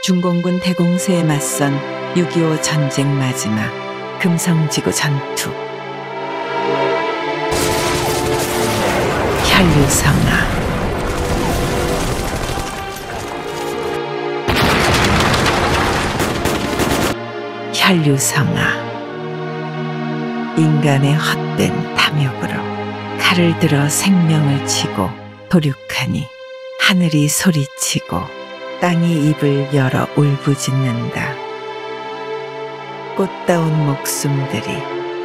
중공군 대공세에 맞선 6.25 전쟁 마지막 금성지구 전투. 혈류성화. 혈류성화. 인간의 헛된 탐욕으로 칼을 들어 생명을 치고 도륙하니 하늘이 소리치고 땅이 입을 열어 울부짖는다. 꽃다운 목숨들이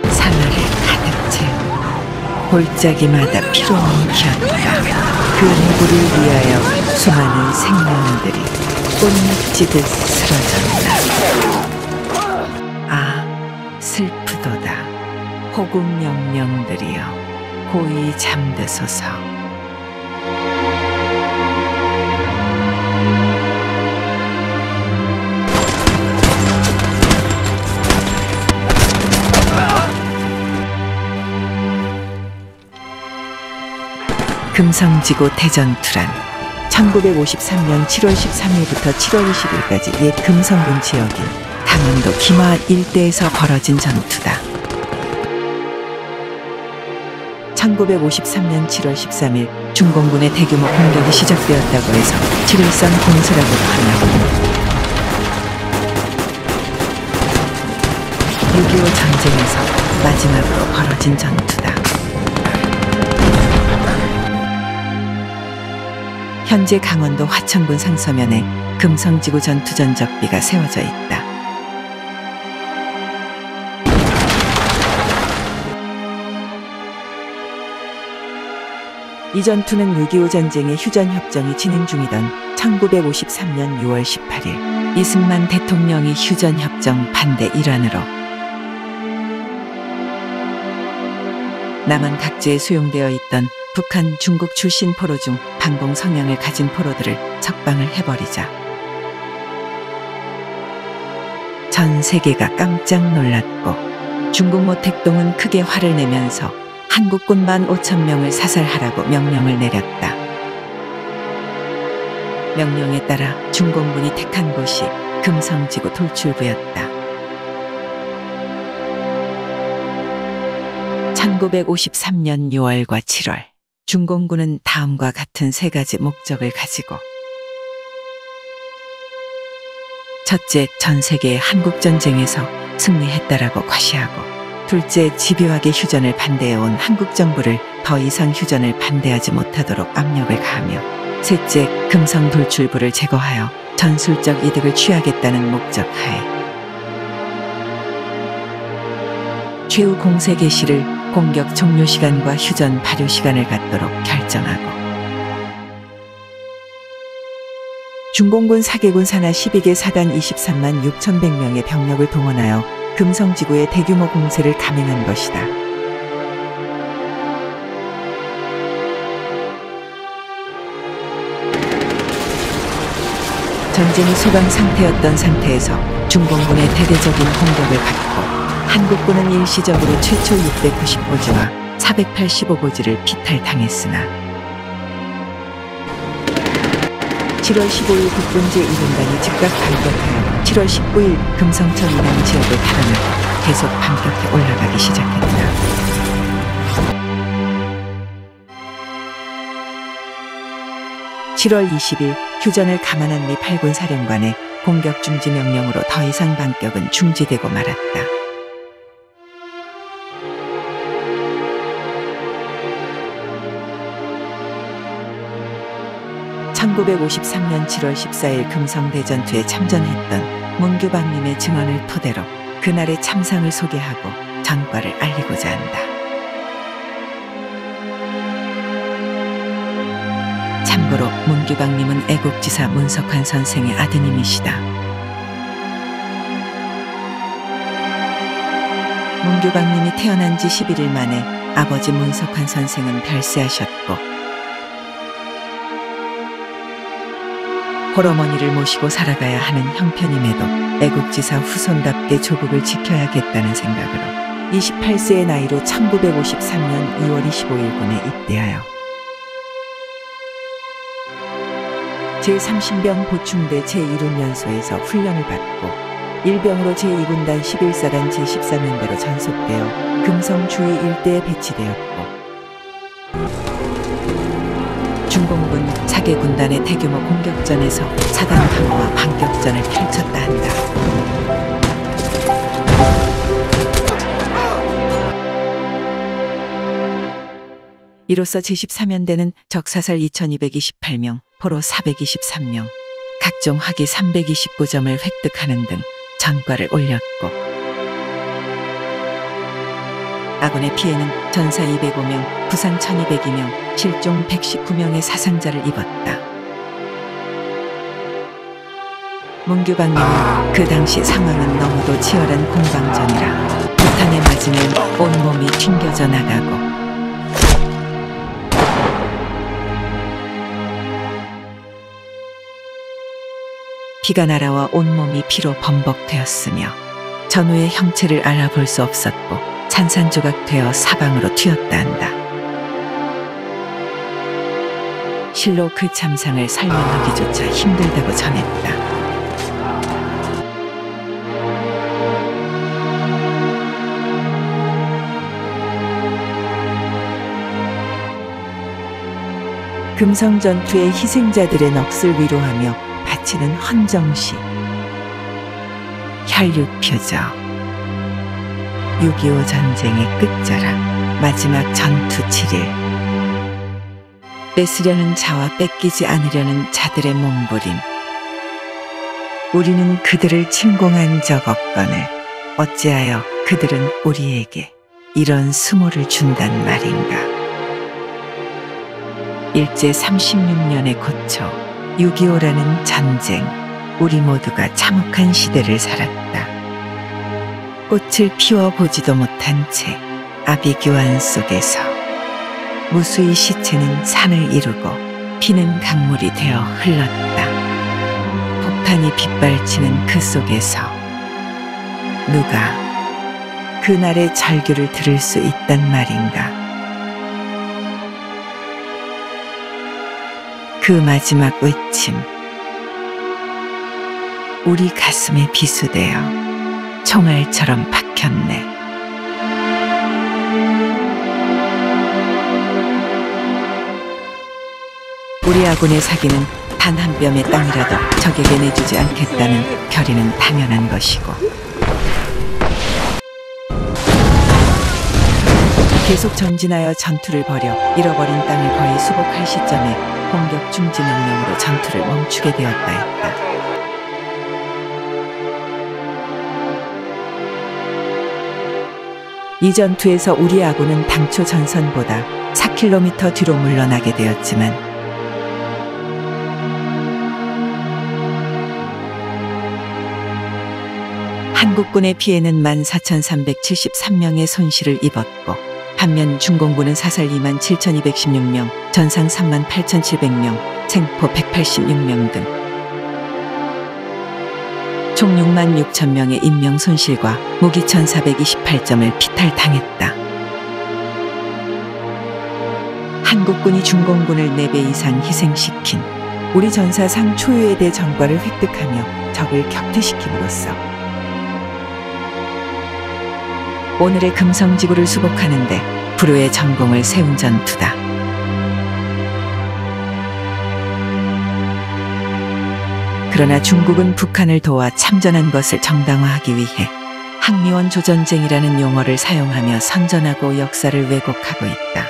상하를 가득 채우고 골짜기마다 피로운 견다. 그 누구를 위하여 수많은 생명들이 꽃잎지듯 쓰러졌다. 아, 슬프도다. 호국 명령들이여 고이 잠드소서. 금성지구 대전투란 1953년 7월 13일부터 7월 20일까지 옛 금성군 지역인 강원도 김화 일대에서 벌어진 전투다. 1953년 7월 13일 중공군의 대규모 공격이 시작되었다고 해서 7.13 공세라고도 하나. 6.25 전쟁에서 마지막으로 벌어진 전투다. 현재 강원도 화천군 상서면에 금성지구 전투 전적비가 세워져 있다. 이 전투는 6.25 전쟁의 휴전협정이 진행 중이던 1953년 6월 18일 이승만 대통령이 휴전협정 반대 일환으로 남한 각지에 수용되어 있던 북한, 중국 출신 포로 중 반공 성향을 가진 포로들을 석방을 해버리자 전 세계가 깜짝 놀랐고 중국 모택동은 크게 화를 내면서 한국군 15,000명을 사살하라고 명령을 내렸다. 명령에 따라 중공군이 택한 곳이 금성지구 돌출부였다. 1953년 6월과 7월 중공군은 다음과 같은 세 가지 목적을 가지고 첫째, 전 세계의 한국전쟁에서 승리했다라고 과시하고 둘째, 집요하게 휴전을 반대해온 한국 정부를 더 이상 휴전을 반대하지 못하도록 압력을 가하며 셋째, 금성 돌출부를 제거하여 전술적 이득을 취하겠다는 목적 하에 최후 공세 개시를 공격 종료 시간과 휴전 발효 시간을 갖도록 결정하고 중공군 사개군 산하 12개 사단 23만 6,100명의 병력을 동원하여 금성지구의 대규모 공세를 감행한 것이다. 전쟁이 소강 상태였던 상태에서 중공군의 대대적인 공격을 받고 한국군은 일시적으로 최초 695지와 485고지를 피탈당했으나 7월 15일 국군 제1군단이 즉각 반격하여 7월 19일 금성천 이남 지역을 탈환하고 계속 반격해 올라가기 시작했다. (7월 20일) 휴전을 감안한 미 8군 사령관의 공격 중지 명령으로 더 이상 반격은 중지되고 말았다. (1953년 7월 14일) 금성대전투에 참전했던 문규박님의 증언을 토대로 그날의 참상을 소개하고 전과를 알리고자 한다. 참고로 문규박님은 애국지사 문석환 선생의 아드님이시다. 문규박님이 태어난 지 11일 만에 아버지 문석환 선생은 별세하셨고 홀어머니를 모시고 살아가야 하는 형편임에도 애국지사 후손답게 조국을 지켜야겠다는 생각으로 28세의 나이로 1953년 2월 25일 군에 입대하여 제30병 보충대 제1훈련소에서 훈련을 받고 일병으로 제2군단 11사단 제14면대로 전속되어 금성 주위 일대에 배치되었고 중공군 사개군단의 대규모 공격전에서 사단 방어와 반격전을 펼쳤다 한다. 이로써 제14면대는 적사살 2228명, 포로 423명, 각종 화기 329점을 획득하는 등 전과를 올렸고 아군의 피해는 전사 205명, 부상 1202명, 실종 119명의 사상자를 입었다. 문규방님은 그 당시 상황은 너무도 치열한 공방전이라 폭탄에 맞으면 온몸이 튕겨져 나가고 피가 날아와 온몸이 피로 범벅되었으며 전후의 형체를 알아볼 수 없었고 산산조각되어 사방으로 튀었다 한다. 실로 그 참상을 설명하기조차 힘들다고 전했다. 금성 전투의 희생자들의 넋을 위로하며 바치는 헌정시, 혈육표적 6.25 전쟁의 끝자락, 마지막 전투 7일. 뺏으려는 자와 뺏기지 않으려는 자들의 몸부림. 우리는 그들을 침공한 적 없거늘 어찌하여 그들은 우리에게 이런 수모를 준단 말인가. 일제 36년의 고초 6.25라는 전쟁, 우리 모두가 참혹한 시대를 살았다. 꽃을 피워보지도 못한 채 아비규환 속에서 무수히 시체는 산을 이루고 피는 강물이 되어 흘렀다. 폭탄이 빗발치는 그 속에서 누가 그날의 절규를 들을 수 있단 말인가. 그 마지막 외침, 우리 가슴에 비수되어 총알처럼 박혔네. 우리 아군의 사기는 단 한 뼘의 땅이라도 적에게 내주지 않겠다는 결의는 당연한 것이고 계속 전진하여 전투를 벌여 잃어버린 땅을 거의 수복할 시점에 공격 중지 명령으로 전투를 멈추게 되었다 했다. 이 전투에서 우리 아군은 당초 전선보다 4km 뒤로 물러나게 되었지만 한국군의 피해는 14,373명의 손실을 입었고 반면 중공군은 사살 27,216명, 전상 38,700명, 생포 186명 등 총 66,000명의 인명 손실과 무기 1,428점을 피탈당했다. 한국군이 중공군을 4배 이상 희생시킨 우리 전사상 초유의 대전과를 획득하며 적을 격퇴시킴으로써 오늘의 금성지구를 수복하는데 불후의 전공을 세운 전투다. 그러나 중국은 북한을 도와 참전한 것을 정당화하기 위해 항미원 조전쟁이라는 용어를 사용하며 선전하고 역사를 왜곡하고 있다.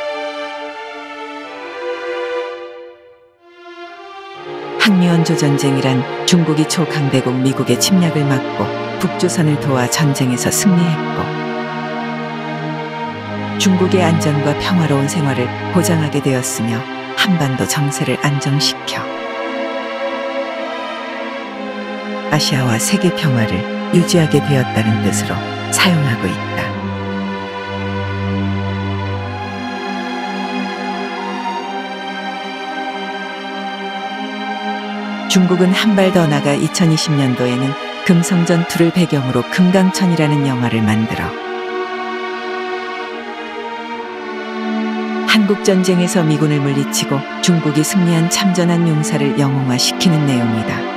항미원 조전쟁이란 중국이 초강대국 미국의 침략을 막고 북조선을 도와 전쟁에서 승리했고 중국의 안전과 평화로운 생활을 보장하게 되었으며 한반도 정세를 안정시켜 아시아와 세계 평화를 유지하게 되었다는 뜻으로 사용하고 있다. 중국은 한 발 더 나가 2020년도에는 금성전투를 배경으로 금강천이라는 영화를 만들어 한국전쟁에서 미군을 물리치고 중국이 승리한 참전한 용사를 영웅화시키는 내용이다.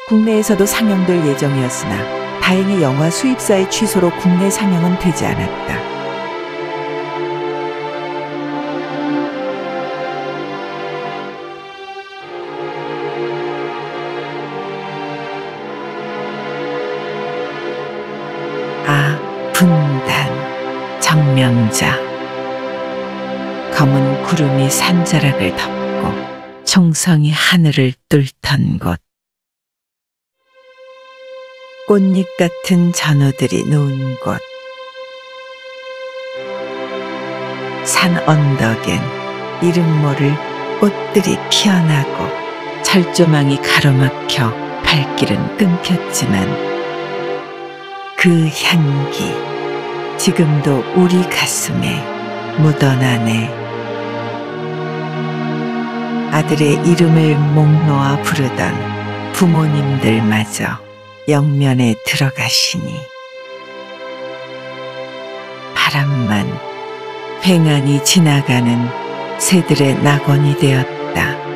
국내에서도 상영될 예정이었으나 다행히 영화 수입사의 취소로 국내 상영은 되지 않았다. 분단, 정명자. 검은 구름이 산자락을 덮고 총성이 하늘을 뚫던 곳. 꽃잎 같은 전우들이 누운 곳. 산 언덕엔 이름 모를 꽃들이 피어나고 철조망이 가로막혀 발길은 끊겼지만 그 향기 지금도 우리 가슴에 묻어나네. 아들의 이름을 목 놓아 부르던 부모님들마저 영면에 들어가시니 바람만 횡하니 지나가는 새들의 낙원이 되었다.